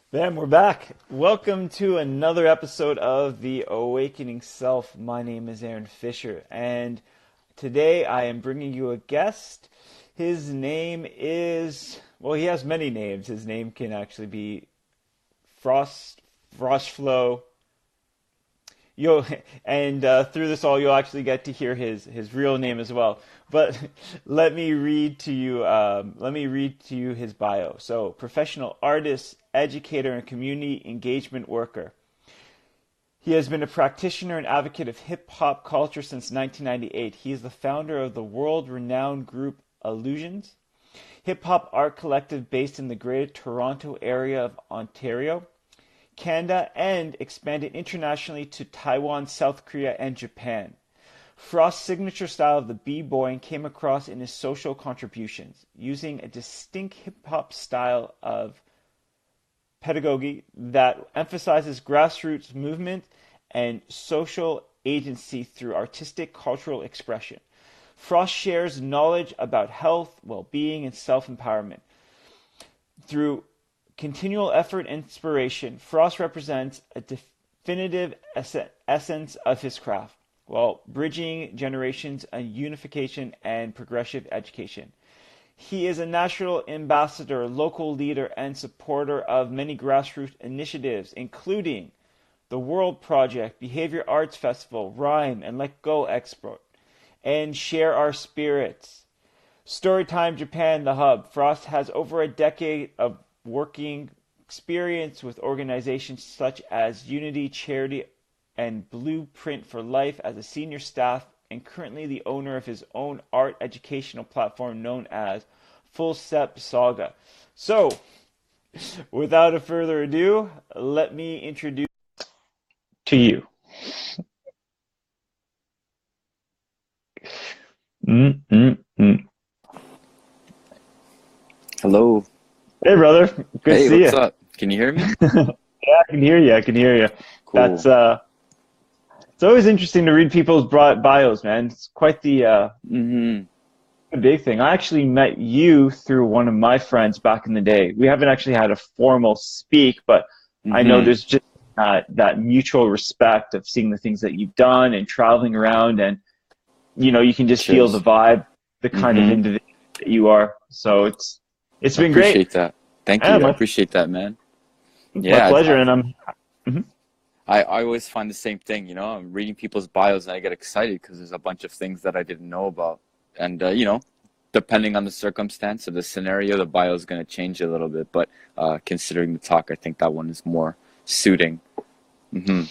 Bam, we're back. Welcome to another episode of The Awakening Self. My name is Aaron Fisher, and today I am bringing you a guest. His name is, well, he has many names. His name can actually be FrostFlow. You'll and through this all, you'll actually get to hear his real name as well. But let me read to you. His bio. So, professional artist, educator, and community engagement worker. He has been a practitioner and advocate of hip hop culture since 1998. He is the founder of the world-renowned group ILLUSIONZ, hip hop art collective based in the Greater Toronto area of Ontario, Canada, and expanded internationally to Taiwan, South Korea, and Japan. Frost's signature style of the b-boying came across in his social contributions, using a distinct hip-hop style of pedagogy that emphasizes grassroots movement and social agency through artistic cultural expression. Frost shares knowledge about health, well-being, and self-empowerment. Through continual effort and inspiration, Frost represents a definitive essence of his craft, while bridging generations and unification and progressive education. He is a national ambassador, local leader, and supporter of many grassroots initiatives, including the World Project, Behavior Arts Festival, Rhyme and Let Go Expo, and Share Our Spirits. Storytime Japan, the hub. Frost has over a decade of working experience with organizations such as Unity, Charity, and Blueprint for Life as a senior staff, and currently the owner of his own art educational platform known as Full Step Saga. So, without a further ado, let me introduce to you. Hello. Hey, brother. Good to Hey, see what's you. up? Can you hear me? Yeah, I can hear you. I can hear you. Cool. That's It's always interesting to read people's bios, man. It's quite the Mm-hmm. big thing. I actually met you through one of my friends back in the day. We haven't actually had a formal speak, but I know Mm-hmm. there's just that mutual respect of seeing the things that you've done and traveling around, and you can just feel the Cheers. vibe, the kind of Mm-hmm. individual that you are. So it's I been great. appreciate that. Thank Yeah, you. I my appreciate that, man. my Yeah, pleasure. And Mhm. I always find the same thing, I'm reading people's bios and I get excited because there's a bunch of things that I didn't know about. And, depending on the circumstance or the scenario, the bio is going to change a little bit. But considering the talk, I think that one is more suiting. Mm-hmm.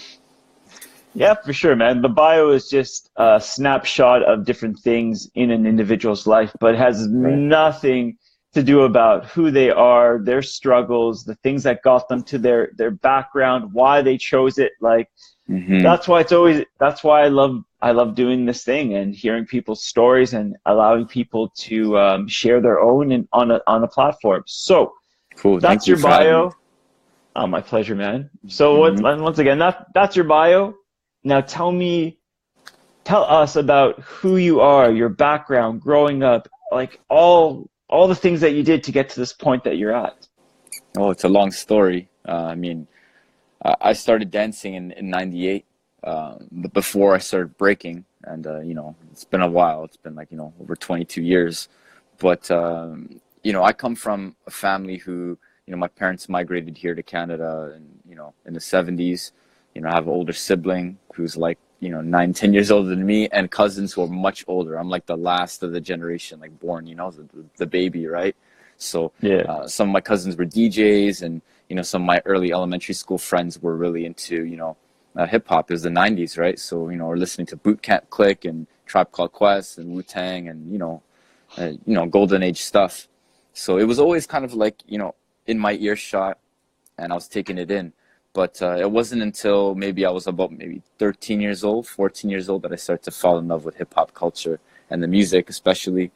Yeah, for sure, man. The bio is just a snapshot of different things in an individual's life, but it has Right. nothing to do about who they are, their struggles, the things that got them to their background, why they chose it. Like Mm-hmm. that's why I love doing this thing and hearing people's stories and allowing people to share their own and on a platform. So Cool. Thank that's you your for having me. bio. Oh, my pleasure, man. So Mm-hmm. once again, that's your bio. Now tell us about who you are, your background, growing up, like all the things that you did to get to this point that you're at. Oh, it's a long story. I started dancing in '98, but before I started breaking, and it's been a while. It's been like over 22 years. But I come from a family who my parents migrated here to Canada, and in the '70s. I have an older sibling who's like 9, 10 years older than me, and cousins who are much older. I'm like the last of the generation, like born, the baby, right? So Yeah. some of my cousins were DJs, and some of my early elementary school friends were really into hip hop. It was the '90s, right? So we're listening to Boot Camp Click and Tribe Called Quest and Wu Tang and golden age stuff. So it was always kind of like in my earshot, and I was taking it in. But it wasn't until maybe I was about maybe 13 years old, 14 years old that I started to fall in love with hip hop culture and the music especially.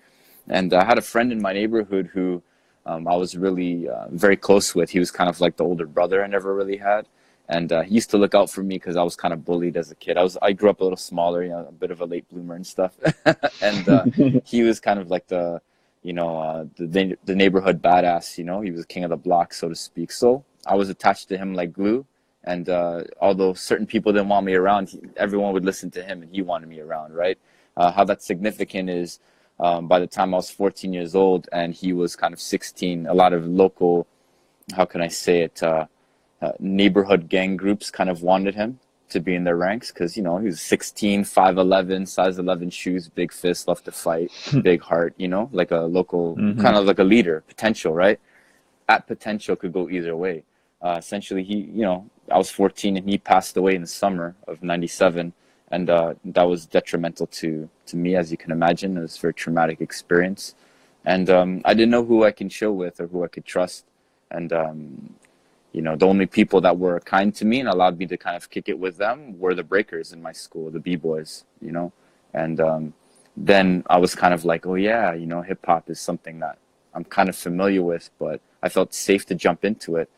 And I had a friend in my neighborhood who I was really very close with. He was kind of like the older brother I never really had. And he used to look out for me because I was kind of bullied as a kid. I grew up a little smaller, a bit of a late bloomer and stuff. And he was kind of like the neighborhood badass. He was king of the block, so to speak. So I was attached to him like glue. And although certain people didn't want me around, everyone would listen to him, and he wanted me around, right? How that's significant is by the time I was 14 years old and he was kind of 16, a lot of local, how can I say it, neighborhood gang groups kind of wanted him to be in their ranks because, you know, he was 16, 5'11", size 11 shoes, big fist, love to fight, big heart, you know, like a local, kind of like a leader, potential, right? At potential could go either way. Essentially, you know, I was 14 and he passed away in the summer of 97. And that was detrimental to me, as you can imagine. It was a very traumatic experience. And I didn't know who I can chill with or who I could trust. And, you know, the only people that were kind to me and allowed me to kind of kick it with them were the breakers in my school, the B-boys, you know. And then I was kind of like, oh, yeah, you know, hip hop is something that I'm kind of familiar with, but I felt safe to jump into it.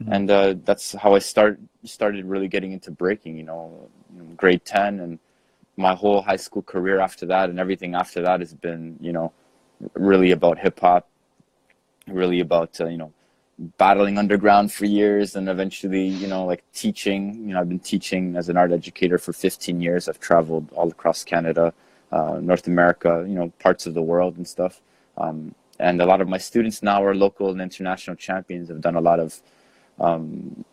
And that's how I started really getting into breaking, you know, grade 10, and my whole high school career after that and everything after that has been, you know, really about hip hop, really about, you know, battling underground for years, and eventually, you know, like teaching. You know, I've been teaching as an art educator for 15 years. I've traveled all across Canada, North America, you know, parts of the world and stuff. And a lot of my students now are local and international champions. I've done a lot of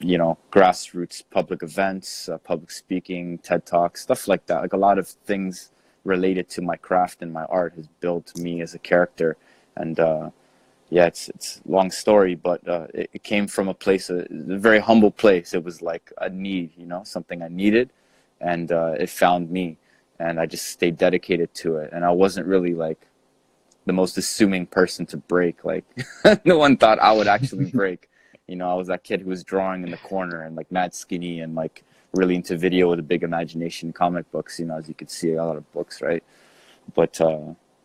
you know, grassroots public events, public speaking, TED Talks, stuff like that. Like a lot of things related to my craft and my art has built me as a character. And yeah, it's a long story, but it came from a place, a very humble place. It was like a need, you know, something I needed, and it found me, and I just stayed dedicated to it. And I wasn't really like the most assuming person to break. Like no one thought I would actually break. You know, I was that kid who was drawing in the corner and like mad skinny and like really into video with a big imagination, comic books, you know, as you could see, a lot of books, right? But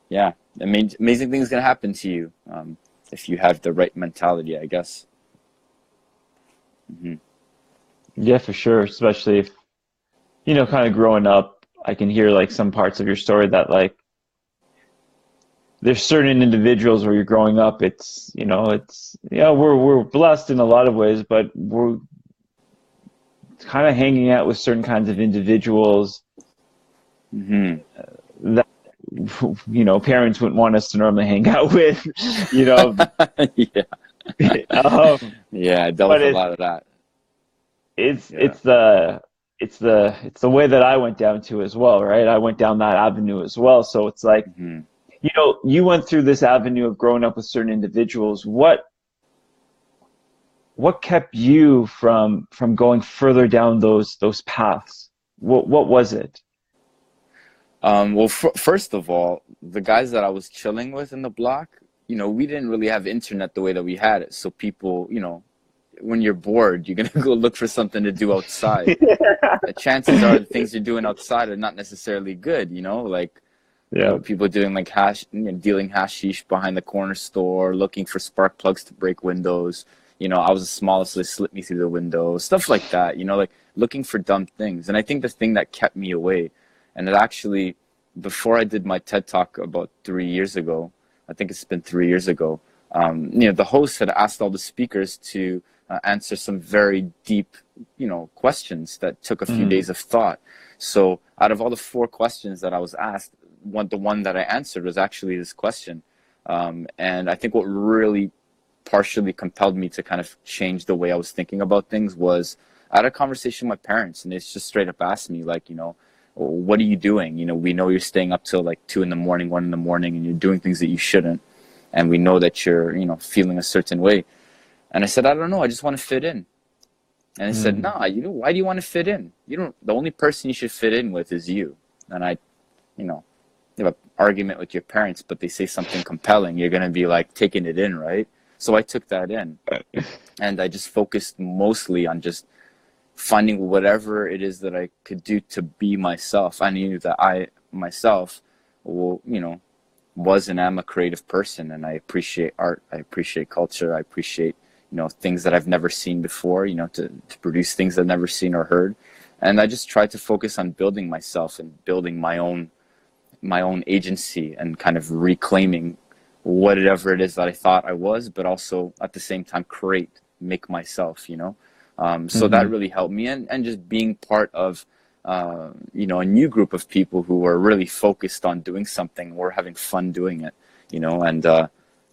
yeah, I mean, amazing things can happen to you if you have the right mentality, I guess. Yeah, for sure. Especially if, you know, kind of growing up, I can hear like some parts of your story that like there's certain individuals where you're growing up, it's, you know, it's, yeah, we're blessed in a lot of ways, but we're kind of hanging out with certain kinds of individuals that, you know, parents wouldn't want us to normally hang out with, you know. Yeah. Yeah, I dealt But with a lot of that. it's Yeah. it's the way that I went down to as well, right? I went down that avenue as well. So it's like, you know, you went through this avenue of growing up with certain individuals. What kept you from going further down those paths? What was it? Well, first of all, the guys that I was chilling with in the block, you know, we didn't really have internet the way that we had it. So people, you know, when you're bored, you're going to go look for something to do outside. The chances are the things you're doing outside are not necessarily good, you know, like, you Yeah. know, people doing like you know, dealing hashish behind the corner store, looking for spark plugs to break windows. You know, I was the smallest, so they slipped me through the window, stuff like that, you know, like looking for dumb things. And I think the thing that kept me away, and it actually, before I did my TED Talk about 3 years ago, I think it's been 3 years ago, you know, the host had asked all the speakers to answer some very deep, you know, questions that took a few days of thought. So out of all the 4 questions that I was asked, the one that I answered was actually this question. And I think what really partially compelled me to kind of change the way I was thinking about things was I had a conversation with my parents, and they just straight up asked me, like, you know, what are you doing? You know, we know you're staying up till like 2 in the morning, 1 in the morning, and you're doing things that you shouldn't. And we know that you're, you know, feeling a certain way. And I said, I don't know, I just want to fit in. And they said, nah, you know, why do you want to fit in? You don't, the only person you should fit in with is you. And I, you know, you have an argument with your parents, but they say something compelling, you're going to be like taking it in, right? So I took that in, and I just focused mostly on just finding whatever it is that I could do to be myself. I knew that I myself, will, you know, was and am a creative person, and I appreciate art, I appreciate culture, I appreciate, you know, things that I've never seen before, you know, to produce things I've never seen or heard. And I just tried to focus on building myself and building my own agency and kind of reclaiming whatever it is that I thought I was, but also at the same time create make myself, you know. So that really helped me, and just being part of you know, a new group of people who were really focused on doing something or having fun doing it, you know. And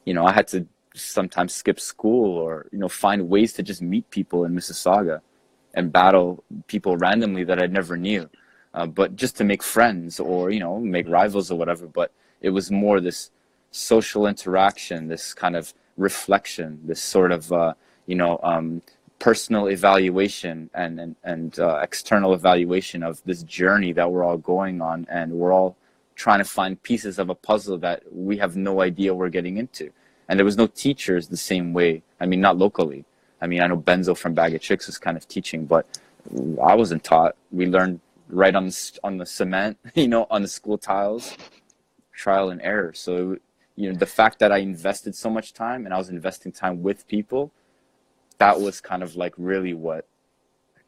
you know, I had to sometimes skip school, or you know, find ways to just meet people in Mississauga and battle people randomly that I never knew, but just to make friends, or you know, make rivals or whatever. But it was more this social interaction, this kind of reflection, this sort of you know, personal evaluation and external evaluation of this journey that we're all going on, and we're all trying to find pieces of a puzzle that we have no idea we're getting into. And there was no teachers the same way. I mean, not locally. I mean, I know Benzo from Bag of Chicks was kind of teaching, but I wasn't taught. We learned right on the cement, you know, on the school tiles, trial and error. So, you know, the fact that I invested so much time, and I was investing time with people, that was kind of like really what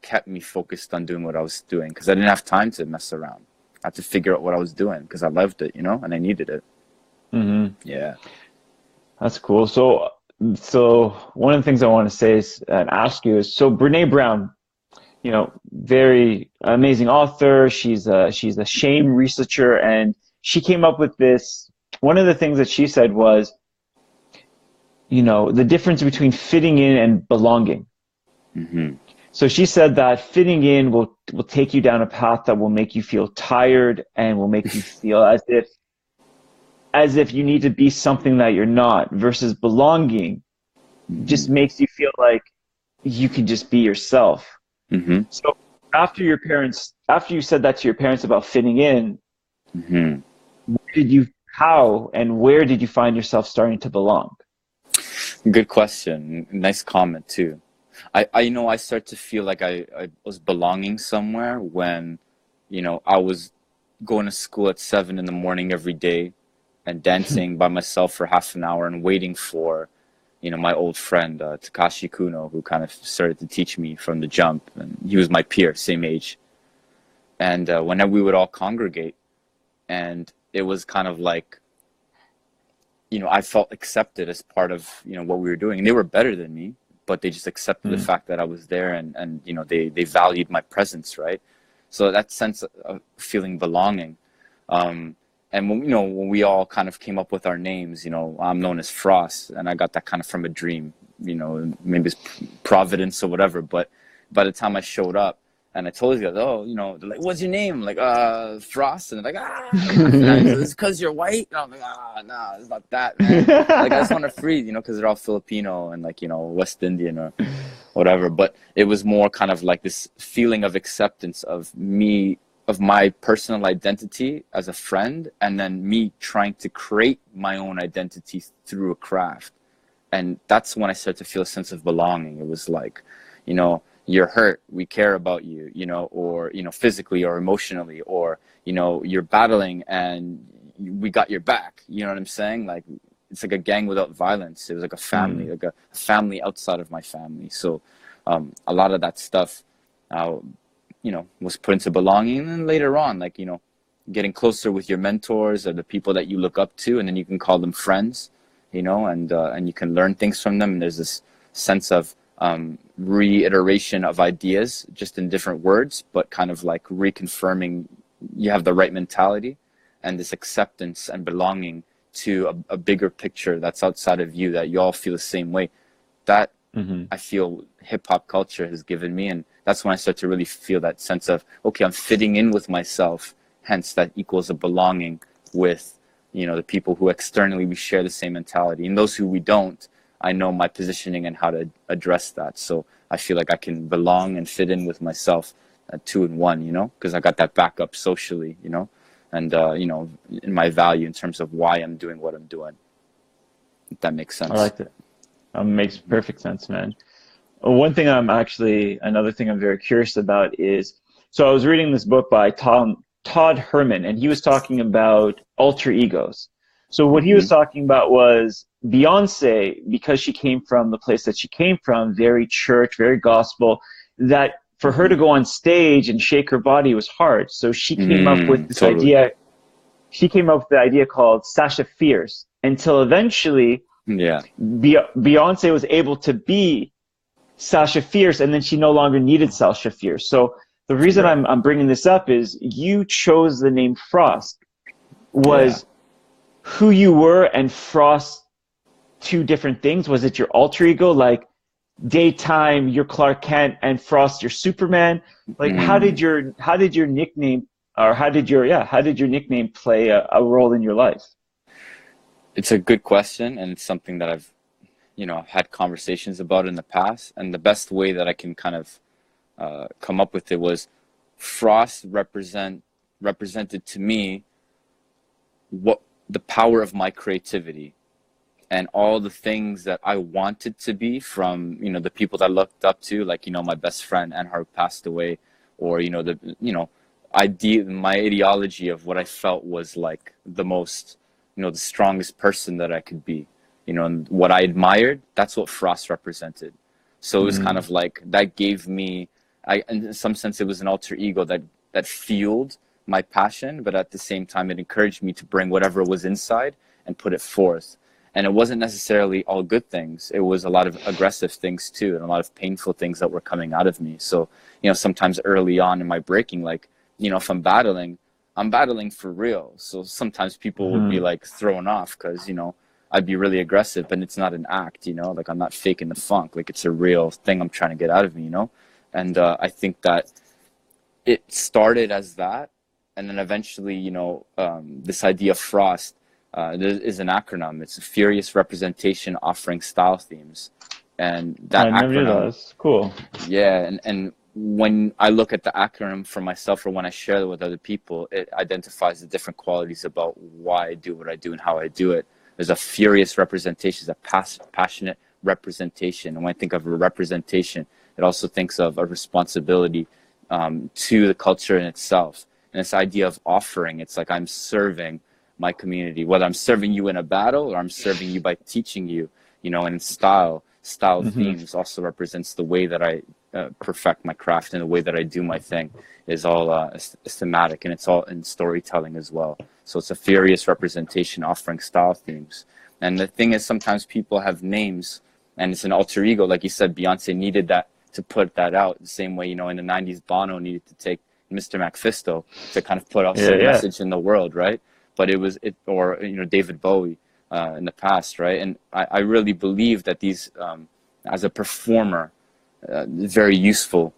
kept me focused on doing what I was doing, because I didn't have time to mess around. I had to figure out what I was doing because I loved it, you know, and I needed it. Yeah. That's cool. So one of the things I want to say is, and ask you is, so Brene Brown, you know, very amazing author. She's a shame researcher, and she came up with this. One of the things that she said was, you know, the difference between fitting in and belonging. So she said that fitting in will take you down a path that will make you feel tired and will make you feel as if you need to be something that you're not, versus belonging just makes you feel like you can just be yourself. So after you said that to your parents about fitting in, how and where did you find yourself starting to belong? Good question. Nice comment too. I know I start to feel like I was belonging somewhere when, you know, I was going to school at 7 in the morning every day and dancing by myself for half an hour and waiting for, you know, my old friend, Takashi Kuno, who kind of started to teach me from the jump. And he was my peer, same age. And whenever we would all congregate, and it was kind of like, you know, I felt accepted as part of, you know, what we were doing. And they were better than me, but they just accepted the fact that I was there, and you know, they valued my presence, right? So that sense of feeling belonging. And when, you know, when we all kind of came up with our names, you know, I'm known as Frost, and I got that kind of from a dream, you know, maybe it's providence or whatever. But by the time I showed up and I told you guys, oh, you know, they're like, what's your name? I'm like, Frost. And they're like, it's because you're white. And I'm like, nah, it's not that, man. Like, I just want to freeze, you know, because they're all Filipino and like, you know, West Indian or whatever. But it was more kind of like this feeling of acceptance of me, of my personal identity as a friend, and then me trying to create my own identity through a craft. And that's when I started to feel a sense of belonging. It was like, you know, you're hurt, we care about you, you know, or, you know, physically or emotionally, or, you know, you're battling and we got your back. You know what I'm saying? Like, it's like a gang without violence. It was like a family, like a family outside of my family. So a lot of that stuff, you know, was put into belonging. And then later on, like, you know, getting closer with your mentors or the people that you look up to, and then you can call them friends, you know, and you can learn things from them. And there's this sense of reiteration of ideas, just in different words, but kind of like reconfirming you have the right mentality and this acceptance and belonging to a bigger picture that's outside of you, that you all feel the same way. That I feel hip hop culture has given me. And that's when I start to really feel that sense of, okay, I'm fitting in with myself. Hence that equals a belonging with, you know, the people who externally we share the same mentality, and those who we don't, I know my positioning and how to address that. So I feel like I can belong and fit in with myself at 2 and 1, you know, because I got that backup socially, you know, and, you know, in my value in terms of why I'm doing what I'm doing. If that makes sense. I like that. Makes perfect sense, man. Another thing I'm very curious about is, so I was reading this book by Todd Herman, and he was talking about alter egos. So what he was talking about was Beyonce, because she came from the place that she came from, very church, very gospel, that for her to go on stage and shake her body was hard. So she came up with this idea. She came up with the idea called Sasha Fierce, until eventually Beyonce was able to be Sasha Fierce, and then she no longer needed Sasha Fierce. So the reason Right. I'm bringing this up is you chose the name Frost. Yeah. Was who you were and Frost two different things? Was it your alter ego, like daytime you're Clark Kent and Frost you're Superman? Like Mm. how did your nickname, or how did your nickname play a role in your life? It's a good question, and it's something that I've, had conversations about in the past. And the best way that I can kind of come up with it was Frost represented to me what the power of my creativity and all the things that I wanted to be from, the people that I looked up to, like, my best friend Anhar who passed away, or, my ideology of what I felt was like the most, the strongest person that I could be, and what I admired, that's what Frost represented. So it was kind Mm, of like, that gave me, in some sense, it was an alter ego that fueled my passion, but at the same time, it encouraged me to bring whatever was inside and put it forth. And it wasn't necessarily all good things. It was a lot of aggressive things too, and a lot of painful things that were coming out of me. So, sometimes early on in my breaking, like, if I'm battling for real. So sometimes people would be mm, like thrown off because, I'd be really aggressive, but it's not an act, like I'm not faking the funk. Like it's a real thing I'm trying to get out of me. And I think that it started as that, and then eventually, this idea of Frost is an acronym. It's a furious representation offering style themes, and that I never knew that. acronym, That's cool. yeah. And when I look at the acronym for myself, or when I share it with other people, it identifies the different qualities about why I do what I do and how I do it. There's a furious representation, a passionate representation, and when I think of a representation, it also thinks of a responsibility to the culture in itself. And this idea of offering, it's like I'm serving my community, whether I'm serving you in a battle or I'm serving you by teaching you, and style Hmm. themes also represents the way that I perfect my craft, and the way that I do my thing is all thematic, and it's all in storytelling as well. So it's a furious representation offering style themes. And the thing is, sometimes people have names and it's an alter ego. Like you said, Beyonce needed that to put that out the same way, in the 90s, Bono needed to take Mr. McFisto to kind of put out Yeah, some yeah. message in the world, right? But or, David Bowie in the past, right? And I really believe that these, as a performer, very useful.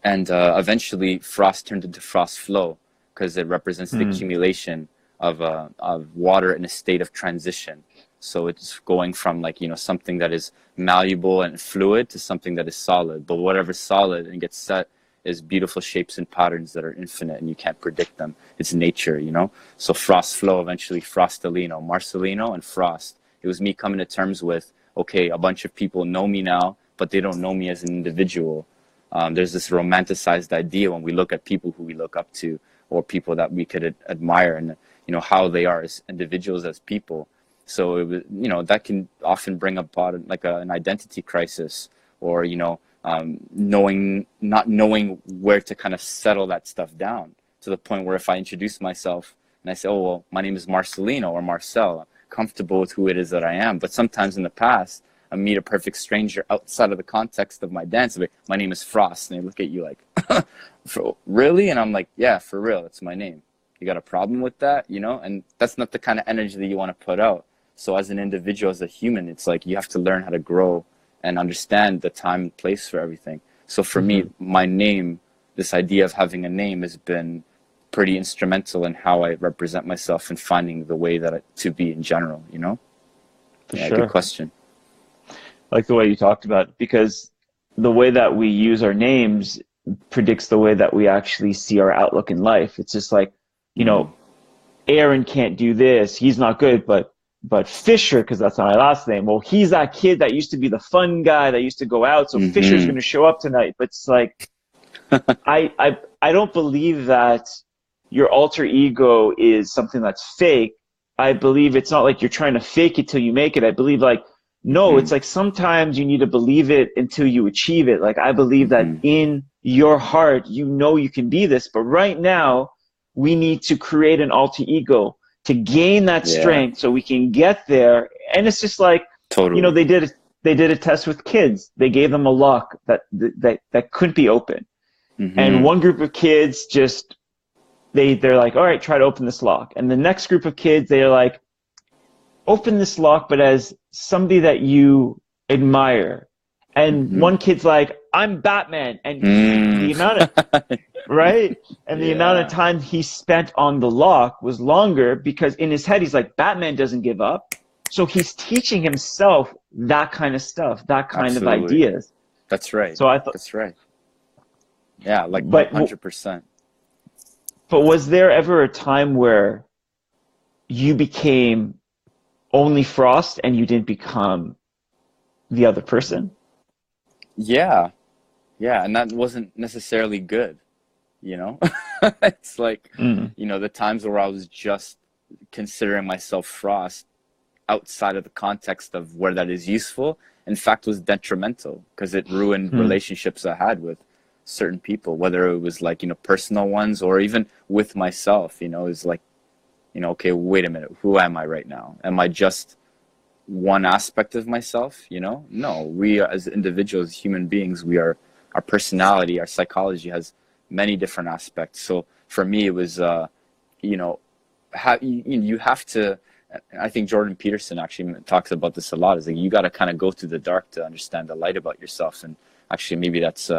And eventually, Frost turned into FrostFlow because it represents the Mm, accumulation of water in a state of transition. So it's going from, like, something that is malleable and fluid to something that is solid. But whatever's solid and gets set is beautiful shapes and patterns that are infinite and you can't predict them. It's nature. So FrostFlow, eventually Frostalino, Marcelino, and Frost. It was me coming to terms with, okay, a bunch of people know me now, but they don't know me as an individual. There's this romanticized idea when we look at people who we look up to, or people that we could admire, and how they are as individuals, as people. So it was, that can often bring about like an identity crisis, or not knowing where to kind of settle that stuff down, to the point where if I introduce myself and I say, oh well, my name is Marcelino or Marcel, I'm comfortable with who it is that I am. But sometimes in the past, I meet a perfect stranger outside of the context of my dance. Like, my name is Frost, and they look at you like, really? And I'm like, yeah, for real, that's my name. You got a problem with that? And that's not the kind of energy that you want to put out. So as an individual, as a human, it's like you have to learn how to grow and understand the time and place for everything. So for me, hmm. my name, this idea of having a name, has been pretty instrumental in how I represent myself and finding the way to be in general. For Yeah, good sure. question. I like the way you talked about it, because the way that we use our names predicts the way that we actually see our outlook in life. It's just like, you Mm. know, Aaron can't do this. He's not good, but Fisher, because that's my last name. Well, he's that kid that used to be the fun guy that used to go out. So Fisher's Hmm. going to show up tonight. But it's like I don't believe that your alter ego is something that's fake. I believe it's not like you're trying to fake it till you make it. I believe like no, Hmm. it's like sometimes you need to believe it until you achieve it. Like I believe that Hmm. in your heart you know you can be this, but right now we need to create an alter ego to gain that Yeah, strength so we can get there. And it's just like, totally. they did it. they did a test with kids. They gave them a lock that couldn't be opened. And one group of kids just, they're like, all right, try to open this lock. And the next group of kids, they're like, open this lock, but as somebody that you admire. And one kid's like, I'm Batman. And the amount of, right? And the amount of time he spent on the lock was longer because in his head, he's like, Batman doesn't give up. So he's teaching himself that kind of stuff, that kind of ideas. That's right. So I thought, that's right. Yeah, like 100%. But was there ever a time where you became only Frost and you didn't become the other person? Yeah. And that wasn't necessarily good, you know? It's like, you know, the times where I was just considering myself Frost outside of the context of where that is useful, in fact, was detrimental because it ruined relationships I had with certain people, whether it was like, you know, personal ones or even with myself, you know, is like, you know, okay, wait a minute, who am I right now? Am I just one aspect of myself? You know, no, we as individuals, human beings, we are, our personality, our psychology has many different aspects. So for me, it was, you know, you have to, I think Jordan Peterson actually talks about this a lot, is like, you got to kind of go through the dark to understand the light about yourself. And actually maybe that's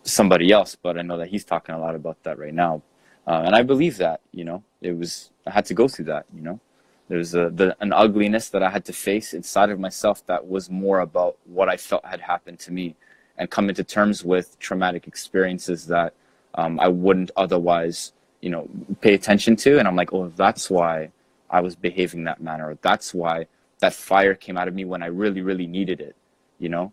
somebody else, but I know that he's talking a lot about that right now. And I believe that, you know, I had to go through that, you know. There's an ugliness that I had to face inside of myself that was more about what I felt had happened to me, and come into terms with traumatic experiences that I wouldn't otherwise, you know, pay attention to. And I'm like, oh, that's why I was behaving that manner. Or that's why that fire came out of me when I really, really needed it, you know.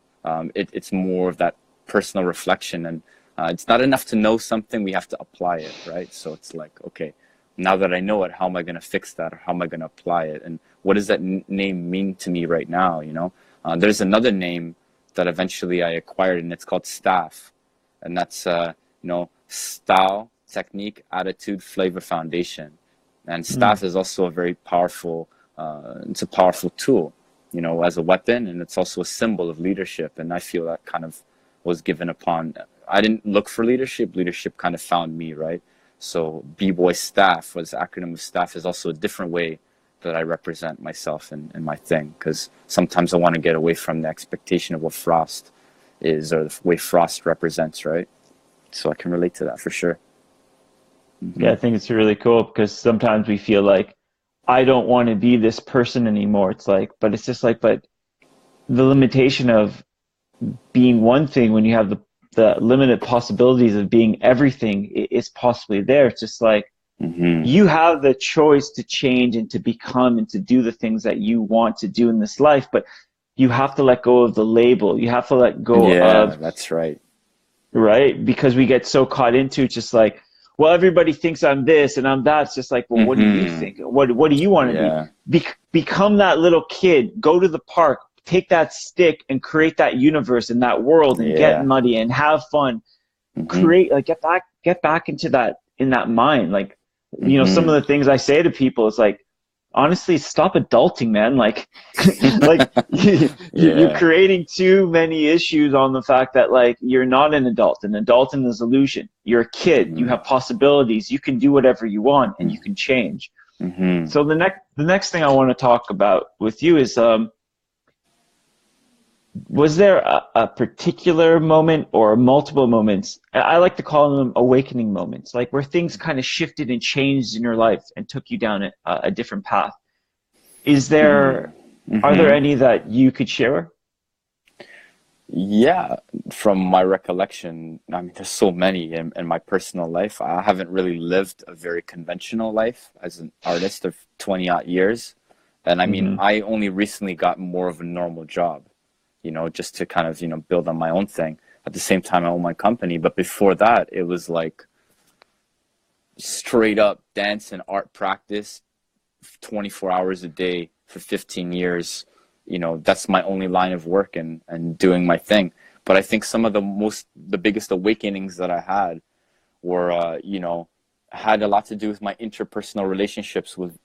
It's more of that personal reflection, and it's not enough to know something, we have to apply it, right? So it's like, okay, now that I know it, how am I going to fix that, or how am I going to apply it, and what does that name mean to me right now, you know? There's another name that eventually I acquired, and it's called staff, and that's you know, style, technique, attitude, flavor, foundation. And staff is also a very powerful it's a powerful tool, you know, as a weapon, and it's also a symbol of leadership. And I feel that kind of was given upon, I didn't look for leadership kind of found me, right? So B-Boy Staff, was the acronym of staff, is also a different way that I represent myself and my thing, because sometimes I want to get away from the expectation of what Frost is, or the way Frost represents, right? So I can relate to that for sure. Yeah, I think it's really cool, because sometimes we feel like, I don't want to be this person anymore. It's like, but it's just like, but the limitation of being one thing when you have the limited possibilities of being everything is possibly there. It's just like, you have the choice to change and to become and to do the things that you want to do in this life, but you have to let go of the label. You have to let go of, that's right. Right? Because we get so caught into just like, well, everybody thinks I'm this and I'm that. It's just like, well, what do you think? What do you want to be? Become that little kid. Go to the park. Take that stick and create that universe and that world, and get muddy and have fun. Create, like, get back into that, in that mind. Like, you know, some of the things I say to people is like, honestly, stop adulting, man. Like, like you're creating too many issues on the fact that, like, you're not an adult. An adult is an illusion. You're a kid. You have possibilities. You can do whatever you want, and you can change. So the next thing I want to talk about with you is, was there a particular moment or multiple moments, I like to call them awakening moments, like where things kind of shifted and changed in your life and took you down a different path? Is there, are there any that you could share? Yeah, from my recollection, I mean, there's so many in my personal life. I haven't really lived a very conventional life as an artist of 20-odd years. And I mean, I only recently got more of a normal job, you know, just to kind of, you know, build on my own thing. At the same time, I own my company. But before that, it was like straight up dance and art practice 24 hours a day for 15 years. You know, that's my only line of work, and doing my thing. But I think some of the biggest awakenings that I had were, you know, had a lot to do with my interpersonal relationships with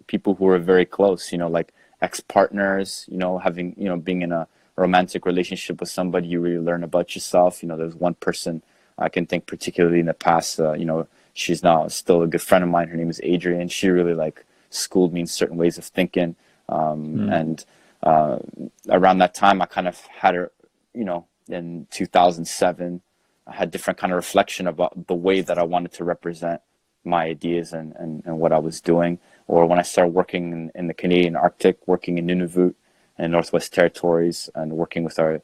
people who were very close, you know, like ex-partners, you know, having, you know, being in a romantic relationship with somebody, you really learn about yourself. You know, there's one person I can think particularly in the past, you know, she's now still a good friend of mine. Her name is Adrian. She really like schooled me in certain ways of thinking. And around that time, I kind of had her, you know, in 2007, I had different kind of reflection about the way that I wanted to represent my ideas and what I was doing. Or when I started working in the Canadian Arctic, working in Nunavut and Northwest Territories, and working with our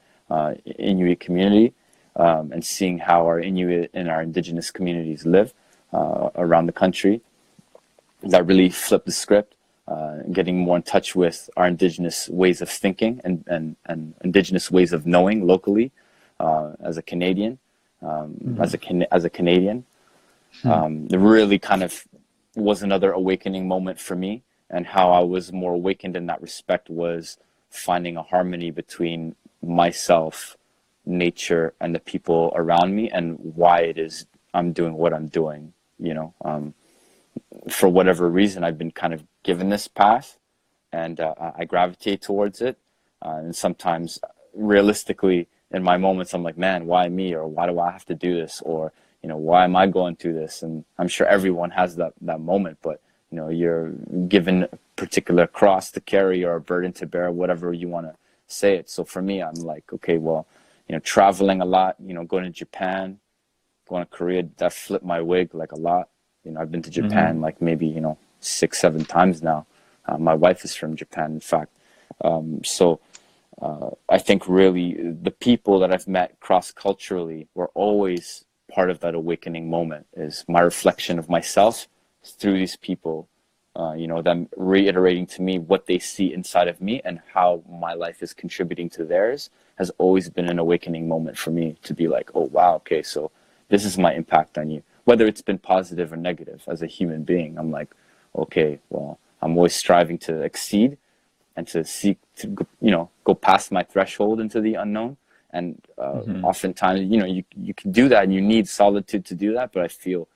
Inuit community, and seeing how our Inuit and our indigenous communities live around the country, that really flipped the script. Getting more in touch with our indigenous ways of thinking and indigenous ways of knowing locally, as a Canadian, as a Canadian, it really kind of was another awakening moment for me. And how I was more awakened in that respect was finding a harmony between myself, nature, and the people around me, and why it is I'm doing what I'm doing. You know, for whatever reason, I've been kind of given this path, and I gravitate towards it. And sometimes, realistically, in my moments, I'm like, man, why me? Or why do I have to do this? Or, you know, why am I going through this? And I'm sure everyone has that moment, but, you know, you're given a particular cross to carry or a burden to bear, whatever you want to say it. So for me, I'm like, okay, well, you know, traveling a lot, you know, going to Japan, going to Korea, that flipped my wig like a lot. You know, I've been to Japan like maybe, you know, 6-7 times now. My wife is from Japan, in fact. So I think really the people that I've met cross-culturally were always part of that awakening moment, is my reflection of myself through these people, you know, them reiterating to me what they see inside of me and how my life is contributing to theirs, has always been an awakening moment for me, to be like, oh, wow, okay, so this is my impact on you. Whether it's been positive or negative as a human being, I'm like, okay, well, I'm always striving to exceed and to seek to, you know, go past my threshold into the unknown. And oftentimes, you know, you can do that, and you need solitude to do that. But I feel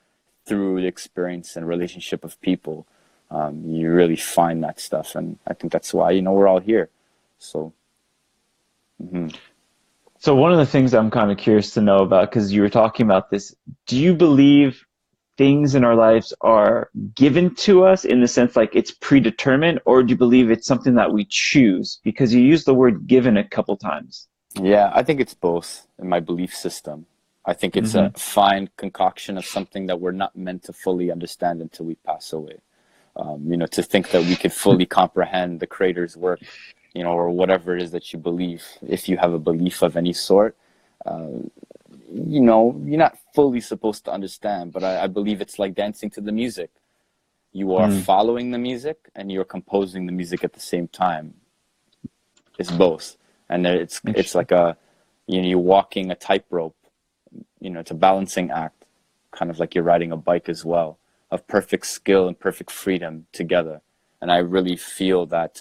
through the experience and relationship of people, you really find that stuff. And I think that's why, you know, we're all here. So. So one of the things I'm kind of curious to know about, because you were talking about this, do you believe things in our lives are given to us in the sense like it's predetermined, or do you believe it's something that we choose? Because you used the word given a couple times. Yeah, I think it's both in my belief system. I think it's a fine concoction of something that we're not meant to fully understand until we pass away. You know, to think that we could fully comprehend the Creator's work, you know, or whatever it is that you believe. If you have a belief of any sort, you know, you're not fully supposed to understand, but I believe it's like dancing to the music. You are following the music and you're composing the music at the same time. It's both. And it's like a, you know, you're walking a tightrope, you know, it's a balancing act, kind of like you're riding a bike as well, of perfect skill and perfect freedom together. And I really feel that,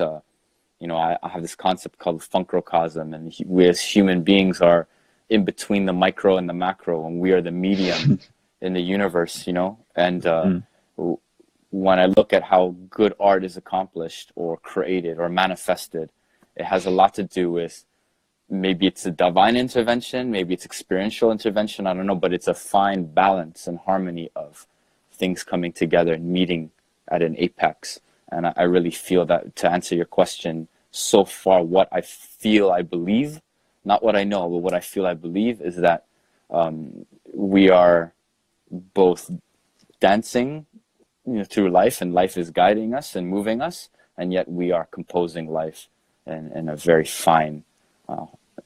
you know, I have this concept called funkocosm, and we as human beings are in between the micro and the macro, and we are the medium in the universe, you know. And when I look at how good art is accomplished or created or manifested, it has a lot to do with, maybe it's a divine intervention, maybe it's experiential intervention, I don't know, but it's a fine balance and harmony of things coming together and meeting at an apex. And I really feel that, to answer your question, so far what I feel I believe, not what I know, but what I feel I believe, is that we are both dancing, you know, through life, and life is guiding us and moving us, and yet we are composing life in a very fine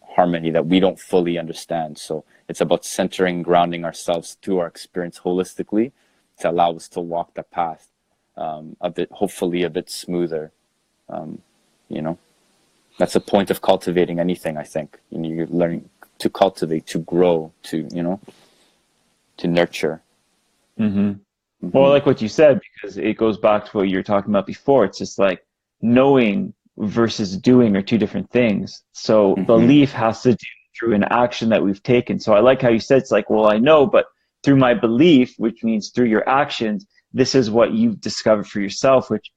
harmony that we don't fully understand. So it's about centering, grounding ourselves through our experience holistically to allow us to walk the path a bit, hopefully a bit smoother. You know, that's the point of cultivating anything, I think. You know, you're learning to cultivate, to grow, to, you know, to nurture. Well, I like what you said, because it goes back to what you were talking about before. It's just like knowing versus doing are two different things. So belief has to do through an action that we've taken. So I like how you said, it's like, well, I know, but through my belief, which means through your actions, this is what you've discovered for yourself, which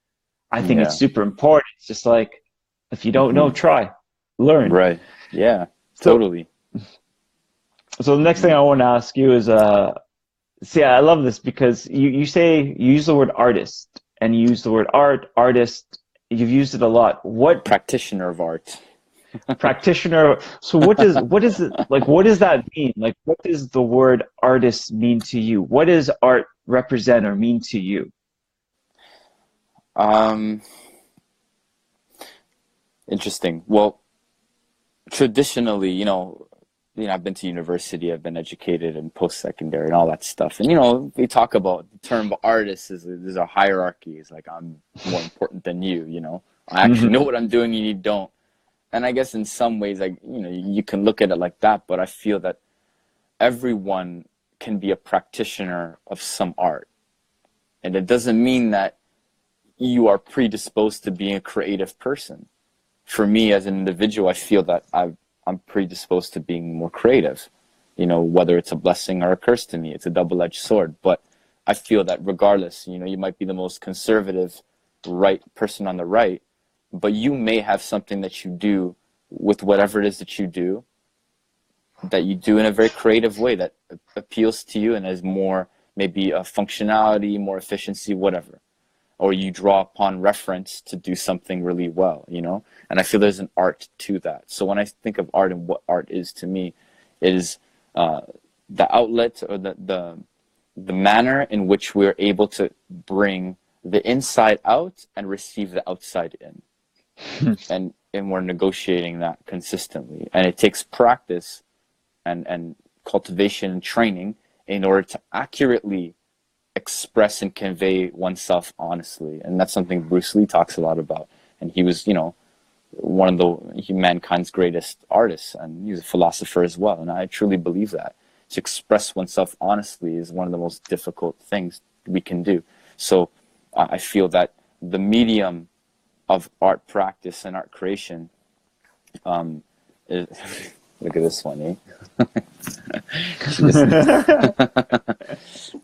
I think it's super important. It's just like, If you don't know, try, learn. Right. Yeah, So, totally. so the next thing I want to ask you is, see, I love this because you say you use the word artist and you use the word art, artist. You've used it a lot. What Practitioner of art. practitioner? So what is it like? What does that mean? Like, what does the word artist mean to you? What does art represent or mean to you? Um, Interesting. Well, traditionally, I've been to university, I've been educated in post-secondary and all that stuff. And, they talk about the term artist is there's a hierarchy. It's like, I'm more important than you. I actually know Hmm. what I'm doing and you don't. And I guess in some ways, like, you can look at it like that, but I feel that everyone can be a practitioner of some art. And it doesn't mean that you are predisposed to being a creative person. For me as an individual, I feel that I'm predisposed to being more creative. Whether it's a blessing or a curse to me, it's a double-edged sword. But I feel that regardless, you might be the most conservative, right person on the right, but you may have something that you do with whatever it is that you do in a very creative way that appeals to you and has more maybe a functionality, more efficiency, whatever. Or you draw upon reference to do something really well. And I feel there's an art to that. So when I think of art and what art is to me, it is the outlet or the manner in which we're able to bring the inside out and receive the outside in. And we're negotiating that consistently. And it takes practice and cultivation and training in order to accurately express and convey oneself honestly. And that's something Bruce Lee talks a lot about. And he was, one of mankind's greatest artists, and he was a philosopher as well. And I truly believe that to express oneself honestly is one of the most difficult things we can do. So I feel that the medium of art practice and art creation is look at this one, eh? She just,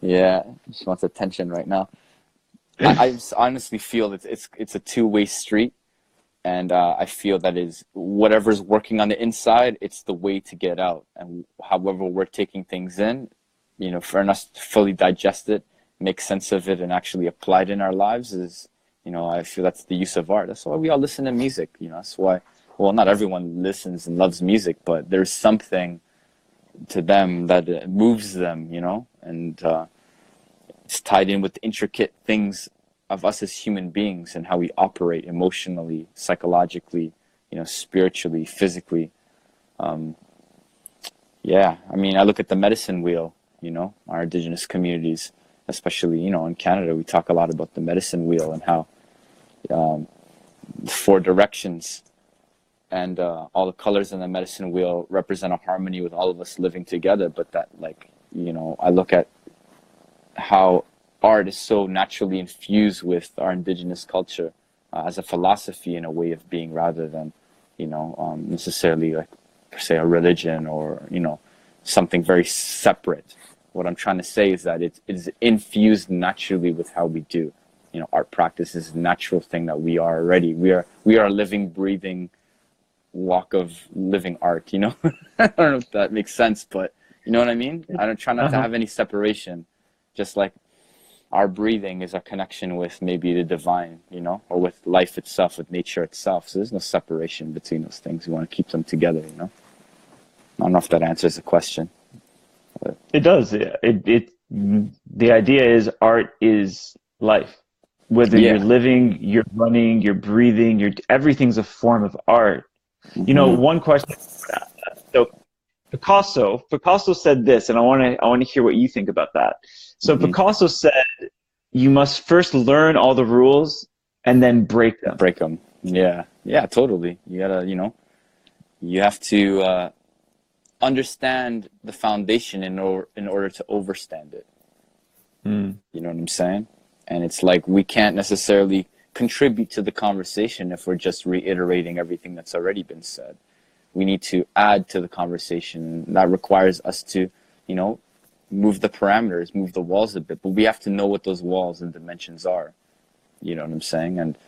yeah, she wants attention right now. I just honestly feel that it's a two-way street, and I feel that is whatever's working on the inside, it's the way to get out. And however we're taking things in, for us to fully digest it, make sense of it, and actually apply it in our lives is, I feel that's the use of art. That's why we all listen to music. That's why. Well, not everyone listens and loves music, but there's something to them that moves them, and it's tied in with the intricate things of us as human beings and how we operate emotionally, psychologically, spiritually, physically. Yeah, I mean, I look at the medicine wheel, our indigenous communities, especially, in Canada, we talk a lot about the medicine wheel and how the four directions and all the colors in the medicine wheel represent a harmony with all of us living together. But that, like, I look at how art is so naturally infused with our indigenous culture as a philosophy and a way of being, rather than, necessarily like, per se, a religion or, something very separate. What I'm trying to say is that it is infused naturally with how we do. Art practice is a natural thing that we are already. We are a living, breathing walk of living art, I don't know if that makes sense, but you know what I mean? I don't try not to have any separation, just like our breathing is a connection with maybe the divine, or with life itself, with nature itself. So there's no separation between those things. We want to keep them together, I don't know if that answers the question. But It does. The idea is art is life. Whether you're yeah. living, you're running, you're breathing, everything's a form of art. Hmm. One question. So Picasso said this, and I want to hear what you think about that. So Hmm. Picasso said, you must first learn all the rules and then break them. Break them. Yeah. Yeah, totally. You gotta, you have to understand the foundation in order to overstand it. Mm. You know what I'm saying? And it's like we can't necessarily contribute to the conversation if we're just reiterating everything that's already been said. We need to add to the conversation. That requires us to, move the parameters, move the walls a bit. But we have to know what those walls and dimensions are. You know what I'm saying? And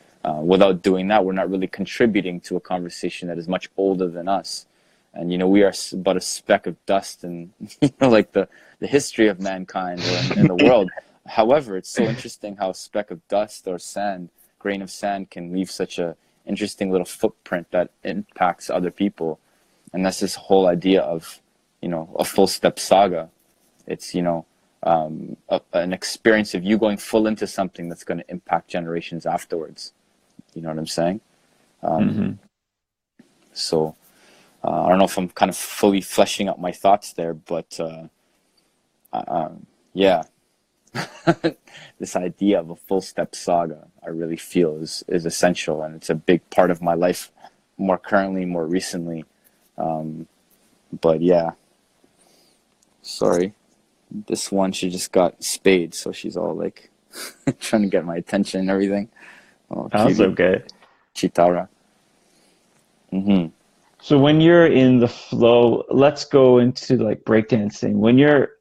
without doing that, we're not really contributing to a conversation that is much older than us. And, you know, we are but a speck of dust in, you know, like the history of mankind or in the world. However, it's so interesting how a speck of dust or sand, grain of sand, can leave such a interesting little footprint that impacts other people. And that's this whole idea of, you know, a full step saga. It's, you know, an experience of you going full into something that's going to impact generations afterwards. You know what I'm saying? So I don't know if I'm kind of fully fleshing out my thoughts there, but yeah, this idea of a full step saga, I really feel is essential, and it's a big part of my life, more currently, more recently. But yeah, sorry, this one, she just got spayed, so she's all like trying to get my attention and everything. Oh, That's okay. Chitara. So when you're in the flow, let's go into like breakdancing. When you're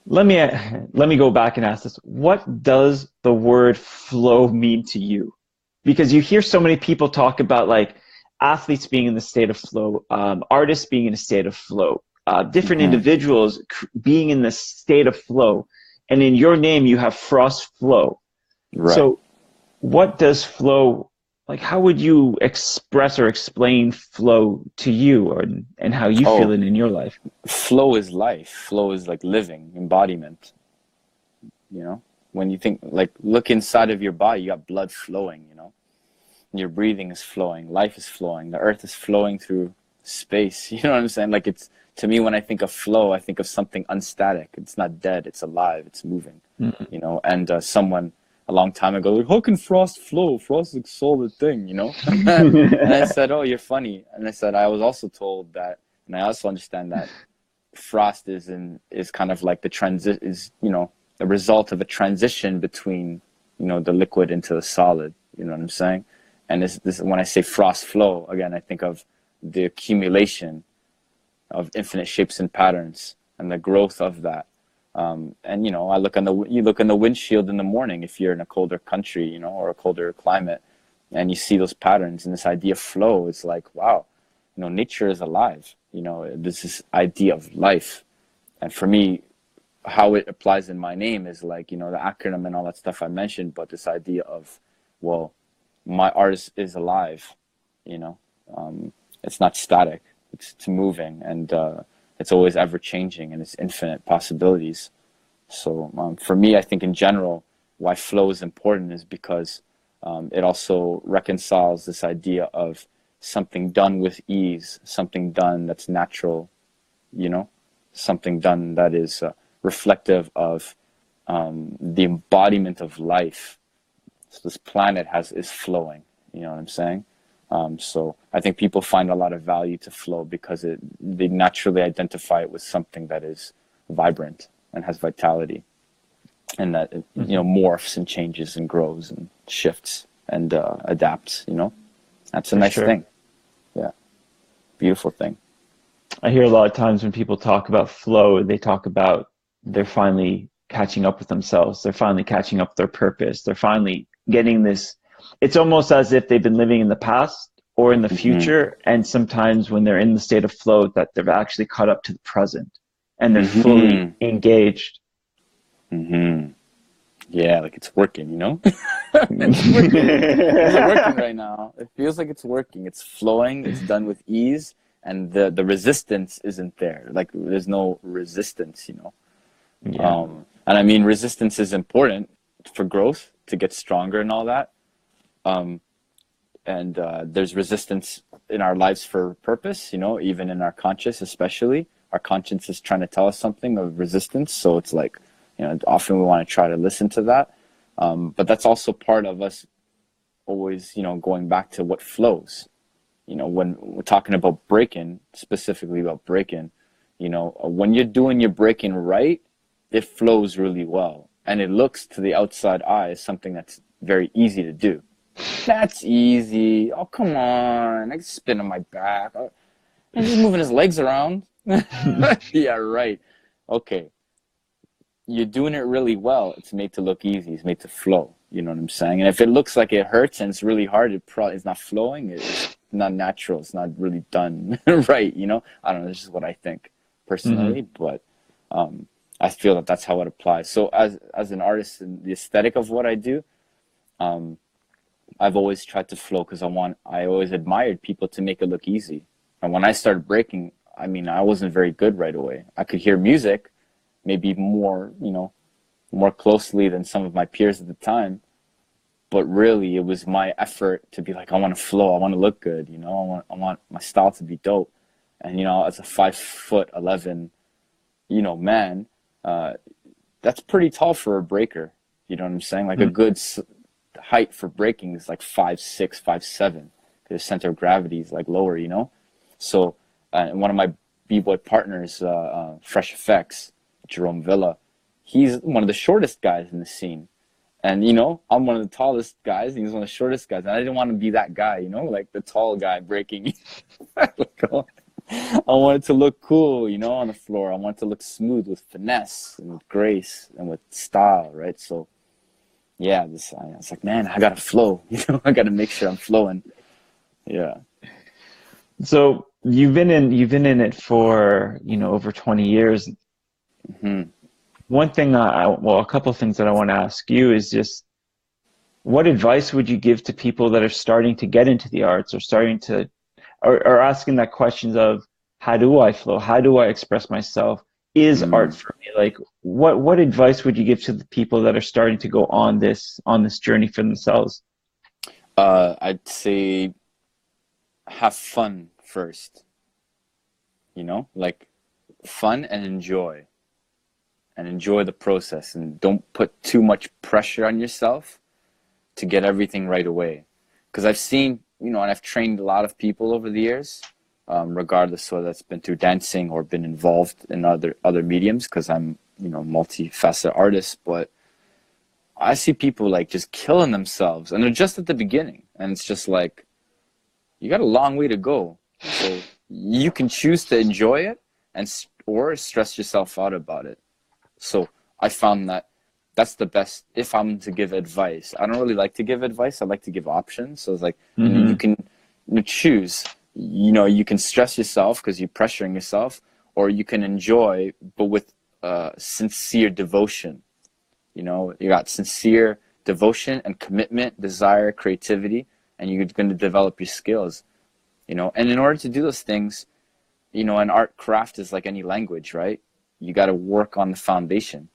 let me go back and ask this. What does the word flow mean to you? Because you hear so many people talk about like athletes being in the state of flow, artists being in a state of flow, different individuals being in the state of flow. And in your name, you have FrostFlow. Right. So what does flow, like how would you express or explain flow to you, and how you feel it in your life? Flow is life. Flow is like living, embodiment. You know, when you think, like, look inside of your body, you got blood flowing, you know, your breathing is flowing, life is flowing, the earth is flowing through space. You know what I'm saying? Like, it's, to me, when I think of flow, I think of something unstatic. It's not dead, it's alive, it's moving, you know. And someone a long time ago, like, how can frost flow? Frost is a solid thing, you know? And I said, oh, you're funny. And I said, I was also told that, and I also understand that frost is kind of like is, you know, a result of a transition between, you know, the liquid into the solid. You know what I'm saying? And this when I say frost flow, again, I think of the accumulation of infinite shapes and patterns and the growth of that. And, you know, you look in the windshield in the morning if you're in a colder country, you know, or a colder climate, and you see those patterns, and this idea of flow is like, wow, you know, nature is alive. You know, there's this idea of life. And for me, how it applies in my name is like, you know, the acronym and all that stuff I mentioned, but this idea of, well, my art is alive, you know, it's not static, it's moving, and it's always ever changing, and it's infinite possibilities. So for me, I think in general, why flow is important is because it also reconciles this idea of something done with ease, something done that's natural, you know, something done that is reflective of the embodiment of life. So this planet is flowing, you know what I'm saying? So I think people find a lot of value to flow because they naturally identify it with something that is vibrant and has vitality, and that it, you know, morphs and changes and grows and shifts and adapts, you know. That's a nice thing. Yeah. Beautiful thing. I hear a lot of times when people talk about flow, they talk about they're finally catching up with themselves. They're finally catching up with their purpose. They're finally getting this. It's almost as if they've been living in the past or in the future. And sometimes when they're in the state of flow, that they've actually caught up to the present and they're fully engaged. Yeah, like it's working, you know? It's working. It's working right now. It feels like it's working. It's flowing. It's done with ease. And the resistance isn't there. Like there's no resistance, you know? Yeah. And I mean, resistance is important for growth, to get stronger and all that. And there's resistance in our lives for purpose, you know, even in our conscious, especially. Our conscience is trying to tell us something of resistance. So it's like, you know, often we want to try to listen to that. But that's also part of us always, you know, going back to what flows. You know, when we're talking about breaking, specifically about breaking, you know, when you're doing your breaking right, it flows really well. And it looks to the outside eye as something that's very easy to do. That's easy. Oh, come on. I can spin on my back. I'm just moving his legs around. Yeah, right. Okay. you're doing it really well, it's made to look easy. It's made to flow. You know what I'm saying? And if it looks like it hurts and it's really hard, it's not flowing. It's not natural. It's not really done right. You know, I don't know. This is what I think personally, but I feel that that's how it applies. So as an artist and the aesthetic of what I do, I've always tried to flow because I always admired people to make it look easy. And when I started breaking, I mean, I wasn't very good right away. I could hear music, maybe more, you know, more closely than some of my peers at the time. But really, it was my effort to be like, I want to flow, I want to look good, you know, I want my style to be dope. And, you know, as a 5'11", you know, man, that's pretty tall for a breaker. You know what I'm saying? Like a good height for breaking is like 5'6", 5'7". The center of gravity is like lower, you know? So, one of my b-boy partners, Fresh Effects, Jerome Villa, he's one of the shortest guys in the scene. And, you know, I'm one of the tallest guys, and he's one of the shortest guys. And I didn't want to be that guy, you know, like the tall guy breaking. I wanted to look cool, you know, on the floor. I wanted to look smooth with finesse and with grace and with style, right? So, yeah, I was like, man, I got to flow. You know, I got to make sure I'm flowing. Yeah. So you've been in it for, you know, over 20 years. One thing a couple of things that I want to ask you is just, what advice would you give to people that are starting to get into the arts or starting to, or asking that questions of, how do I flow? How do I express myself? Is art for me? Like, what advice would you give to the people that are starting to go on this journey for themselves? I'd say have fun first, you know, like fun and enjoy the process, and don't put too much pressure on yourself to get everything right away. Because I've seen, you know, and I've trained a lot of people over the years, regardless whether that's been through dancing or been involved in other mediums, because I'm, you know, multifaceted artist. But I see people like just killing themselves, and they're just at the beginning, and it's just like, you got a long way to go. So you can choose to enjoy it or stress yourself out about it. So I found that that's the best. If I'm to give advice, I don't really like to give advice. I like to give options. So it's like, you know, you can choose. You know, you can stress yourself because you're pressuring yourself, or you can enjoy, but with sincere devotion. You know, you got sincere devotion and commitment, desire, creativity, and you're going to develop your skills. You know, and in order to do those things, you know, an art craft is like any language, right? You got to work on the foundation.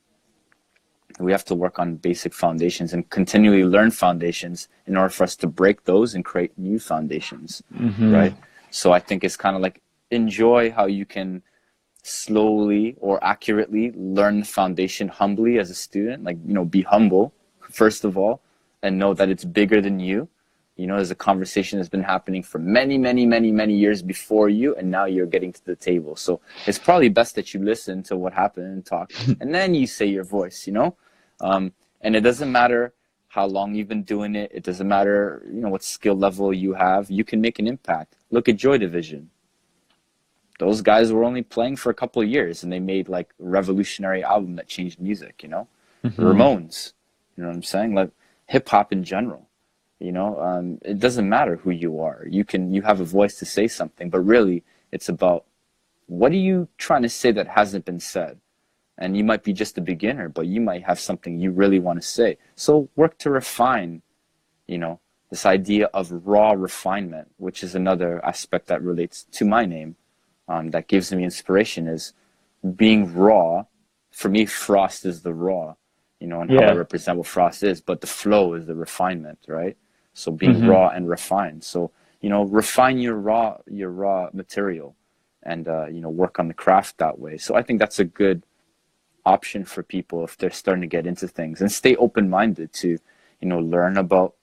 We have to work on basic foundations and continually learn foundations in order for us to break those and create new foundations, right? So I think it's kind of like, enjoy how you can slowly or accurately learn the foundation humbly as a student. Like, you know, be humble, first of all, and know that it's bigger than you. You know, there's a conversation that's been happening for many, many, many, many years before you, and now you're getting to the table. So it's probably best that you listen to what happened and talk, and then you say your voice, you know? And it doesn't matter how long you've been doing it. It doesn't matter, you know, what skill level you have. You can make an impact. Look at Joy Division. Those guys were only playing for a couple of years, and they made, like, a revolutionary album that changed music, you know? Ramones, you know what I'm saying? Like, hip-hop in general. You know, it doesn't matter who you are. You have a voice to say something, but really it's about, what are you trying to say that hasn't been said? And you might be just a beginner, but you might have something you really want to say. So work to refine, you know, this idea of raw refinement, which is another aspect that relates to my name, that gives me inspiration, is being raw. For me, Frost is the raw, you know, and how I represent what Frost is, but the flow is the refinement, right? So being raw and refined. So, you know, refine your raw material, and, you know, work on the craft that way. So I think that's a good option for people if they're starting to get into things, and stay open-minded to, you know, learn about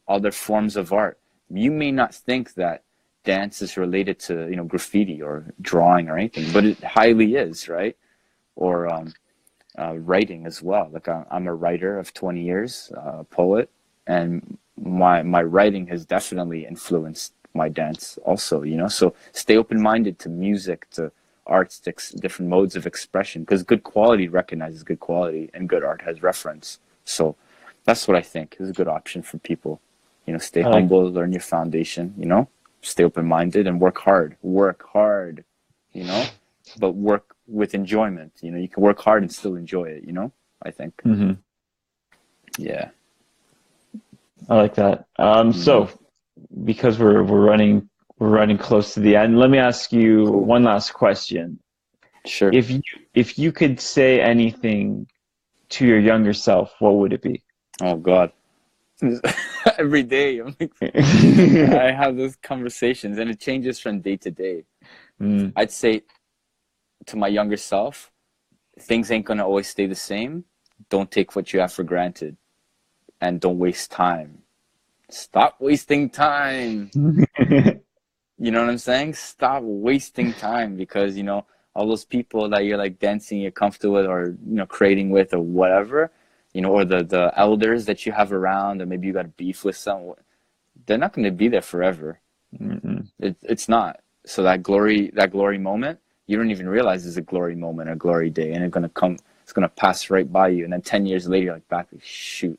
other forms of art. You may not think that dance is related to, you know, graffiti or drawing or anything, but it highly is, right? Or writing as well. Like, I'm a writer of 20 years, poet, and my writing has definitely influenced my dance also, you know? So stay open-minded to music, to arts, different modes of expression, because good quality recognizes good quality and good art has reference. So that's what I think is a good option for people. Stay I like, humble, learn your foundation, stay open-minded and work hard, but work with enjoyment. You can work hard and still enjoy it, I think. mm-hmm. Yeah. I like that. So because we're running close to the end, let me ask you Cool. one last question. Sure. If you could say anything to your younger self, what would it be? Oh God. Every day I have those conversations, and it changes from day to day. I'd say to my younger self, things ain't gonna always stay the same. Don't take what you have for granted, and don't waste time. Stop wasting time. You know what I'm saying? Stop wasting time, because all those people that you're like dancing, you're comfortable with, or creating with, or whatever, or the elders that you have around, or maybe you got beef with someone, they're not going to be there forever. It's not. So that glory moment, you don't even realize it's a glory moment, a glory day, and it's gonna pass right by you, and then 10 years later, you're like back, shoot,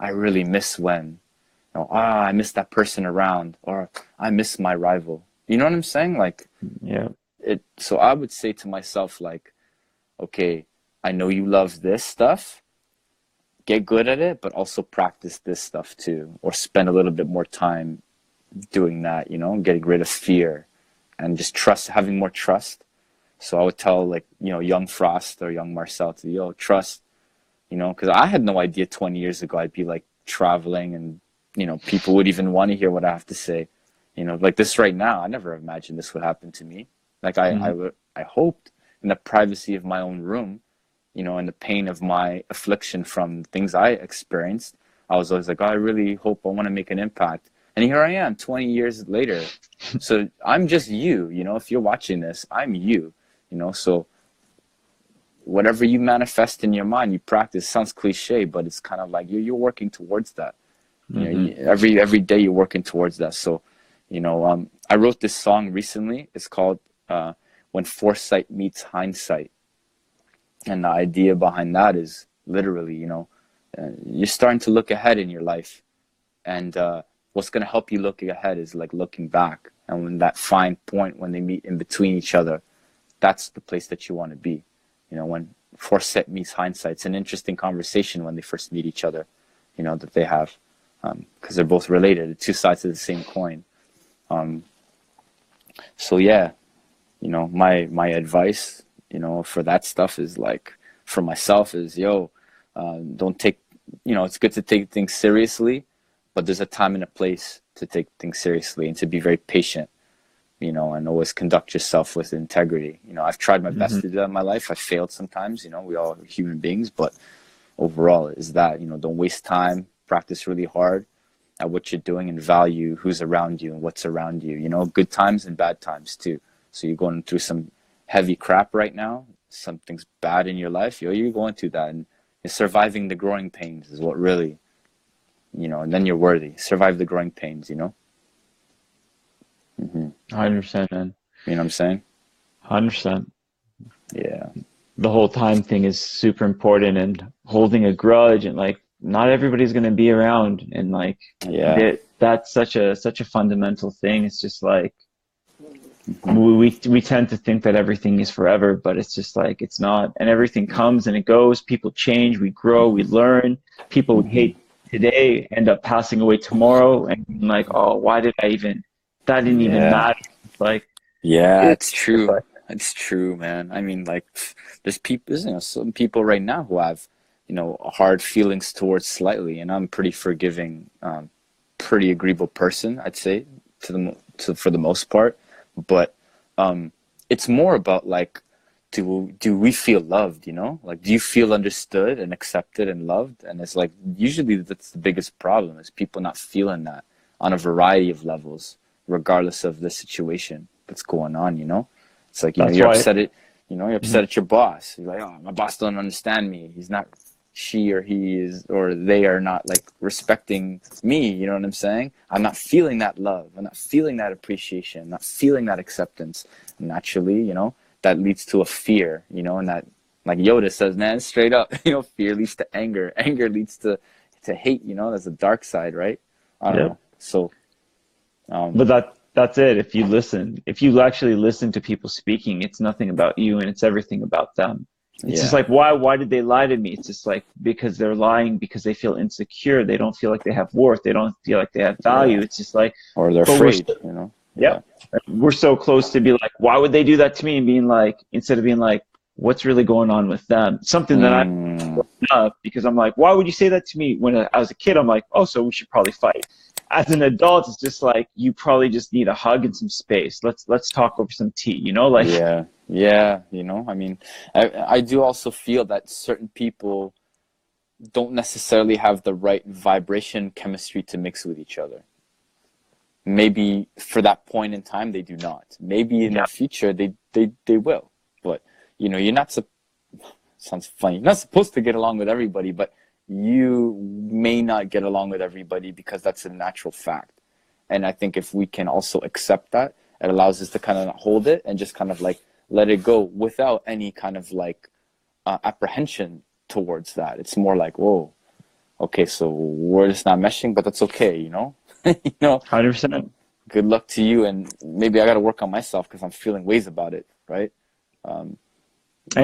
I really miss when, I miss that person around, or I miss my rival. You know what I'm saying? Like, yeah. So I would say to myself, like, okay, I know you love this stuff. Get good at it, but also practice this stuff too, or spend a little bit more time doing that, getting rid of fear and just having more trust. So I would tell, like, young Frost or young Marcel to, trust, because I had no idea 20 years ago I'd be like traveling and, people would even want to hear what I have to say. Like this right now, I never imagined this would happen to me. Like I hoped in the privacy of my own room, and the pain of my affliction from things I experienced, I was always like, I really hope I want to make an impact. And here I am 20 years later. So I'm just you, if you're watching this, I'm you, so whatever you manifest in your mind, you practice. Sounds cliche, but it's kind of like you're working towards that. Every day you're working towards that. So, I wrote this song recently. It's called When Foresight Meets Hindsight. And the idea behind that is literally, you're starting to look ahead in your life. And what's going to help you look ahead is like looking back. And when that fine point, when they meet in between each other, that's the place that you want to be. When foresight meets hindsight, it's an interesting conversation when they first meet each other, that they have. Because they're both related, two sides of the same coin. So yeah, my advice, for that stuff is like, for myself is, don't take, it's good to take things seriously, but there's a time and a place to take things seriously and to be very patient, and always conduct yourself with integrity. I've tried my best to do that in my life. I failed sometimes, we all are human beings, but overall is that, don't waste time, practice really hard at what you're doing, and value who's around you and what's around you, good times and bad times too. So you're going through some heavy crap right now, something's bad in your life, you're going through that, and you're surviving the growing pains is what really, and then you're worthy. Survive the growing pains, 100%, man. You know what I'm saying? 100%. Yeah. The whole time thing is super important, and holding a grudge, and like not everybody's going to be around, and like that's such a fundamental thing. It's just like we tend to think that everything is forever, but it's just like it's not, and everything comes and it goes. People change, we grow, we learn. People we hate today end up passing away tomorrow, and like, oh, why did I even, that didn't even matter. Like, it's true. Like, it's true, man. I mean, like, there's people, some people right now who have, hard feelings towards slightly, and I'm a pretty forgiving, pretty agreeable person, I'd say, for the most part. But it's more about like, do we feel loved? Like, do you feel understood and accepted and loved? And it's like, usually that's the biggest problem, is people not feeling that on a variety of levels, regardless of the situation that's going on. It's like, you're upset at, you're upset at your boss. You're like, oh, my boss don't understand me. He's not, she or he is, or they are not like respecting me. You know what I'm saying? I'm not feeling that love. I'm not feeling that appreciation. I'm not feeling that acceptance. Naturally, that leads to a fear, you know, and that, like Yoda says, man, straight up, you know, fear leads to anger. Anger leads to hate, you know, that's a dark side, right? I don't know. Yep. So, But that's it. If you actually listen to people speaking, it's nothing about you and it's everything about them. It's just yeah, like, why did they lie to me? It's just like, because they're lying because they feel insecure. They don't feel like they have worth. They don't feel like they have value. yeah. It's just like, Or they're but afraid, you know? Yeah. yep, we're so close to be like, why would they do that to me? And being like, instead of being like, what's really going on with them? Something that I Mm, up because I'm like, why would you say that to me? When I was a kid, I'm like, oh, so we should probably fight. As an adult, it's just like, you probably just need a hug and some space. Let's talk over some tea, you know, like. yeah. Yeah. You know, I mean, I do also feel that certain people don't necessarily have the right vibration chemistry to mix with each other. Maybe for that point in time, they do not. Maybe in Yeah. the future, they will. But, you know, you're not, sounds funny, you're not supposed to get along with everybody, but you may not get along with everybody because that's a natural fact. And I think if we can also accept that, it allows us to kind of hold it and just kind of like let it go without any kind of like apprehension towards that. It's more like, whoa, okay, so we're just not meshing, but that's okay, you know? You know, 100%. good luck to you, and maybe I got to work on myself because I'm feeling ways about it, right? And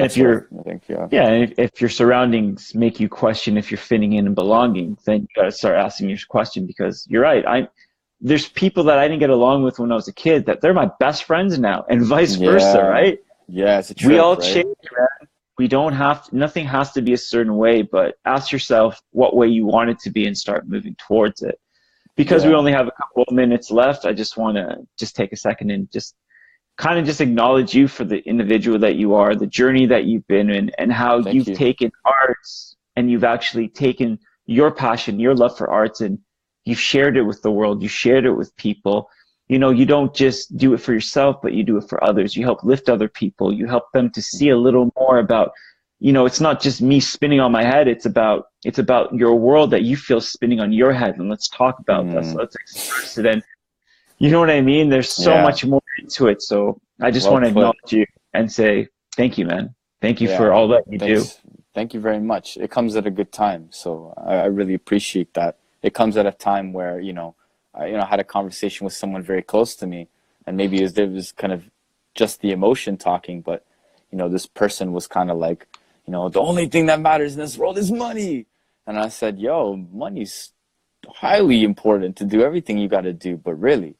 That's if what you're, I think, yeah. yeah, and if your surroundings make you question if you're fitting in and belonging, then you got to start asking your question because you're right. There's people that I didn't get along with when I was a kid that they're my best friends now, and vice versa, Yeah, right? yeah, it's a We trip, all right? change, man. We don't have nothing has to be a certain way, but ask yourself what way you want it to be and start moving towards it. Because we Yeah, only have a couple of minutes left, I just want to just take a second and just kind of just acknowledge you for the individual that you are, the journey that you've been in, and how thank you've you. taken arts and you've actually taken your passion, your love for arts, and you've shared it with the world. You shared it with people. You know, you don't just do it for yourself, but you do it for others. You help lift other people. You help them to see a little more about, you know, it's not just me spinning on my head. It's about your world that you feel spinning on your head. And let's talk about that. So Mm, let's express it. And you know what I mean? There's so yeah, much more into it. So I just well want to put. acknowledge you and say, thank you, man. Thank you for Yeah, all that you do. thank you very much. It comes at a good time, so I really appreciate that. It comes at a time where, you know, I had a conversation with someone very close to me, and maybe it was kind of just the emotion talking, but you know, this person was kind of like, you know, the only thing that matters in this world is money. And I said, yo, money's highly important to do everything you got to do, but really,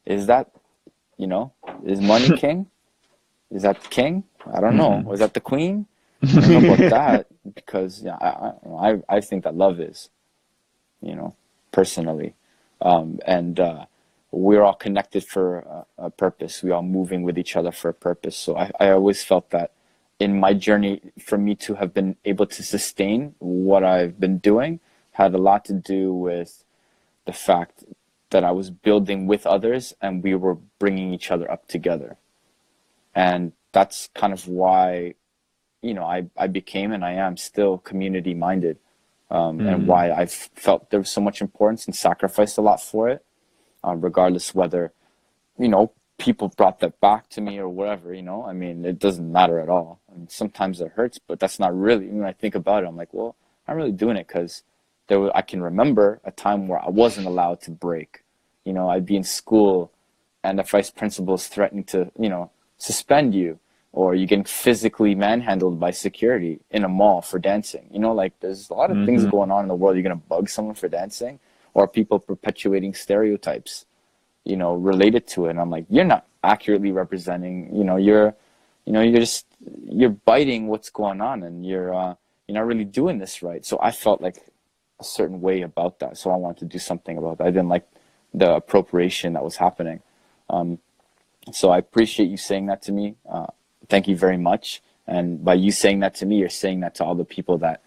is that, you know, is money king? Is that the king? I don't know. Mm-mm. Was that the queen? I don't know about that because yeah, I think that love is, you know, personally, and we're all connected for a purpose. We're all moving with each other for a purpose. So I always felt that in my journey, for me to have been able to sustain what I've been doing had a lot to do with the fact that I was building with others and we were bringing each other up together. And that's kind of why, you know, I became and I am still community minded, and Mm. why I've felt there was so much importance and sacrificed a lot for it, regardless whether, you know, people brought that back to me or whatever, you know. I mean, it doesn't matter at all. I mean, sometimes it hurts, but that's not really, when I think about it, I'm like, well, I'm really doing it because I can remember a time where I wasn't allowed to break. You know, I'd be in school and the vice principal is threatening to, you know, suspend you, or you're getting physically manhandled by security in a mall for dancing. You know, like there's a lot of things Mm-hmm. going on in the world. You're going to bug someone for dancing, or people perpetuating stereotypes, you know, related to it. And I'm like, you're not accurately representing, you know, you're biting what's going on, and you're not really doing this right. So I felt like a certain way about that. So I wanted to do something about that. I didn't like the appropriation that was happening. So I appreciate you saying that to me. Thank you very much. And by you saying that to me, you're saying that to all the people that,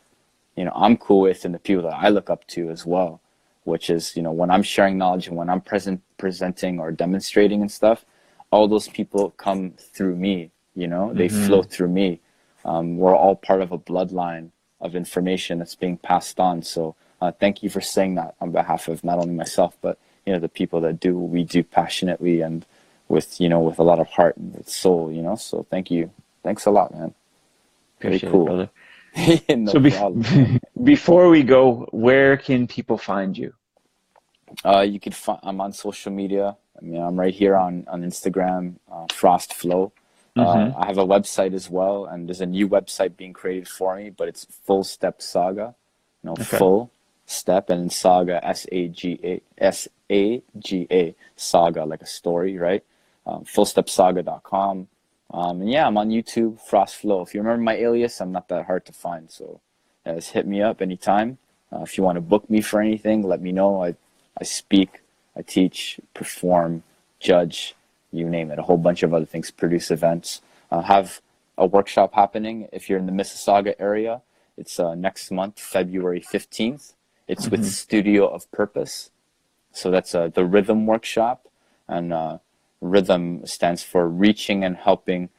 you know, I'm cool with and the people that I look up to as well, which is, you know, when I'm sharing knowledge and when I'm presenting or demonstrating and stuff, all those people come through me, you know, they flow Mm-hmm. through me. We're all part of a bloodline of information that's being passed on. So thank you for saying that on behalf of not only myself, but, you know, the people that do what we do passionately and with, you know, with a lot of heart and with soul, you know, so thank you. Thanks a lot, man. Very Appreciate it, cool. brother. No So problem. before we go, where can people find you? You could find, I'm on social media. I mean, I'm right here on Instagram, FrostFlow. Mm-hmm. I have a website as well, and there's a new website being created for me, but it's Full Step Saga, Okay. full step, and then Saga, Saga, Saga, like a story, right? Fullstepsaga.com. And yeah, I'm on YouTube, FrostFlow. If you remember my alias, I'm not that hard to find, so yeah, just hit me up anytime. If you want to book me for anything, let me know. I speak, I teach, perform, judge, you name it, a whole bunch of other things, produce events. Have a workshop happening if you're in the Mississauga area. It's next month, February 15th. It's with Mm-hmm. Studio of Purpose. So that's the Rhythm Workshop. And Rhythm stands for Reaching and Helping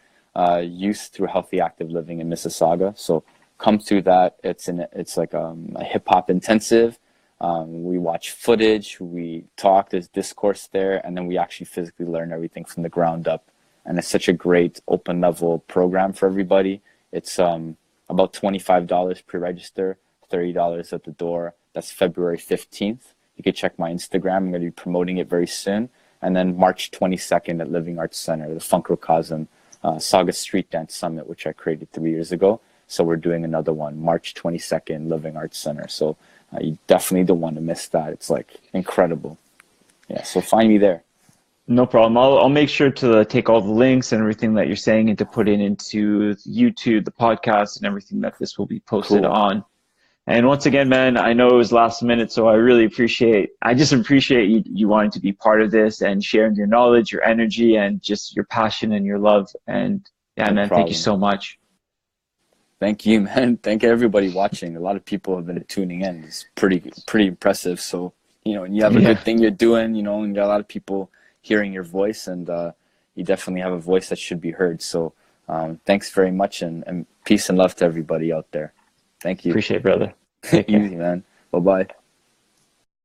Youth Through Healthy Active Living in Mississauga. So come through that. It's like a hip hop intensive. We watch footage, we talk, there's discourse there, and then we actually physically learn everything from the ground up. And it's such a great open level program for everybody. It's about $25 pre-register, $30 at the door. That's February 15th. You can check my Instagram. I'm going to be promoting it very soon. And then March 22nd at Living Arts Center, the Funkrocosm Saga Street Dance Summit, which I created 3 years ago. So we're doing another one, March 22nd, Living Arts Center. So you definitely don't want to miss that. It's like incredible. Yeah, so find me there. No problem. I'll make sure to take all the links and everything that you're saying and to put it into YouTube, the podcast, and everything that this will be posted Cool. on. And once again, man, I know it was last minute, so I just appreciate you wanting to be part of this and sharing your knowledge, your energy, and just your passion and your love. And yeah, No man, thank you problem. so much. Thank you, man. Thank everybody watching. A lot of people have been tuning in. It's pretty impressive. So, and you have a Yeah, good thing you're doing, and you got a lot of people hearing your voice, and you definitely have a voice that should be heard. So, thanks very much, and peace and love to everybody out there. Thank you. appreciate it, brother. Take care. Easy, man. Bye-bye.